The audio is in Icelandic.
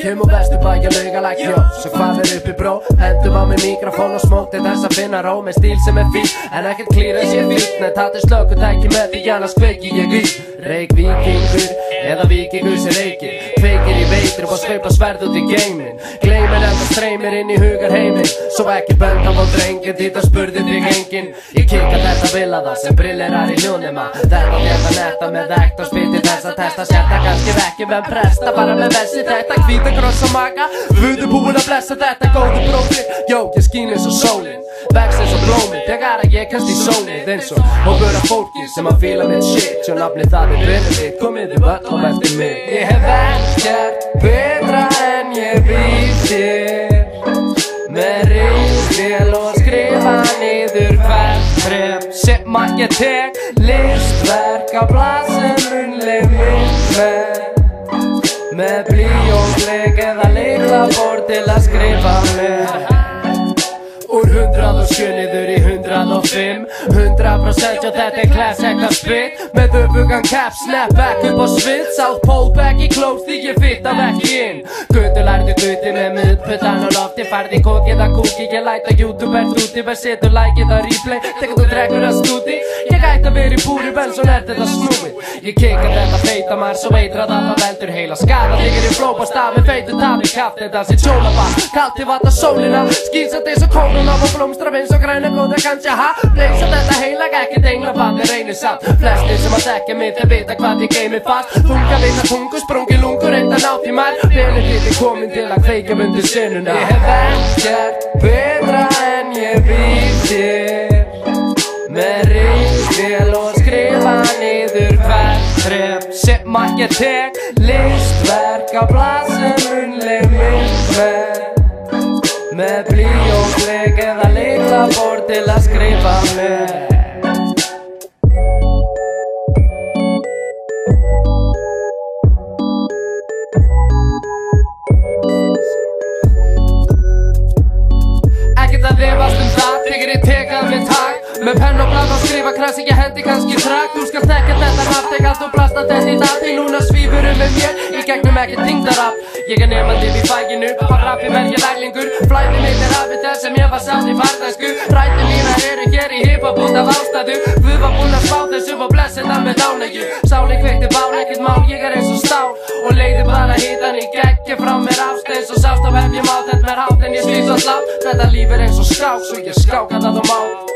Kem og vestu bæja laugalæk hjó. Svo hvað uppi bró? Hendum á mig mikrofón og smók til þess að finna ró. Með stíl sem fín, en ekkert klíra sér fínt. Nei, tattu slökkutæki með því annars kveiki ég í. Reykvíkingur, eða vikingur sem reykir. Kveikir í veitur og sveipa sverð út í geimin. Gleimir enda streymir inn í hugar heiminn. Svo ekki bönd á drengin, því það spurði þig enginn. Ég kikka þetta vilaða sem brillerar í hljónema. Þetta geta netta með ekt og spiti þess að testa. Sérta kannski vekki með presta, bara með vessi þetta. Hvíta gross og maga, vuðu búin að blessa þetta. Góðu bróðir, jó, ég skín eins og sólin. Vex eins og blóminn, þegar að ég kast í sólið. Eins og hópur af fólki sem að fíla mitt shit. Sjó nafni það vinnur mitt, komið öllum eftir mig. Ég hef ekkert betra en ég býð þér. Með ríkvél og skrifa niður hvert tref sem að ég tek. Listverk á blaðsum munnleg mitt með blýjóngleik eða lyklaborð til að skrifa með. Úr 107 niður í 105 100% og þetta class ekta spit. Með öfugan cap, snap back upp á svið. South pole back í close því ég fitta ekki inn. Guttu lærði gutti með miðputtan og lofti. Færði kokið að kúki, ég læta youtubert úti. Verð setur likeið að replay, tekur þú drekkur að stúti. Ég ætti að vera í púri benn, svo er þetta snúið. Ég kikka þetta feita marg, svo veitur að það veldur heila skada. Þykir í flóp á stað með feitu tafi. Kafti dansi tjólabann, kallt til vata sólina. Skýnsat eins og kónun á og blómstra vins og græna góða kannski ha. Bleysa þetta heilag, ekkert englaband, það reynir samt. Flestir sem að dekja mig, þeir vita hvað ég geimi fast. Þunga vita tungu, sprungi lungur, enda nátt í mær. Velið liti komin til að kveika undir senuna. Ég hef ekkert betra en ég býð þér. Með ríkvél og skrifa niður hvert tref sem að ég tek. Listverk á blaðsum munnleg mitt með blýjóngleik eða lyklaborð til að skrifa með. Ekkert að rifast það, þegar ég tekað með takk. Með penn og blað og skrifa krass, ekki hendi kannski trakk. Þú skalt ekki þetta nafn, ekki allt og blasta þetta í dag. Því núna svífurum með mér, í gegnum ekki þingdarrapp. Ég nefandi við fæginu, á rappi verð ég lærlingur. Flæði mitt hafið þess sem ég var sátt í farnæsku. Rættu mínar eru hér í hiphop út af ástæðu. Við var búin að spá þessu og blessa þetta með ánægju. Sáli kveikti bál, ekkert mál, ég eins og stál. Og leiði bara hitan í geggi frá mér ásteins. Og sást á hef ég mátt þetta með hátt en ég slýs og slá. Þetta líf eins og skák, svo ég skáka það á mál.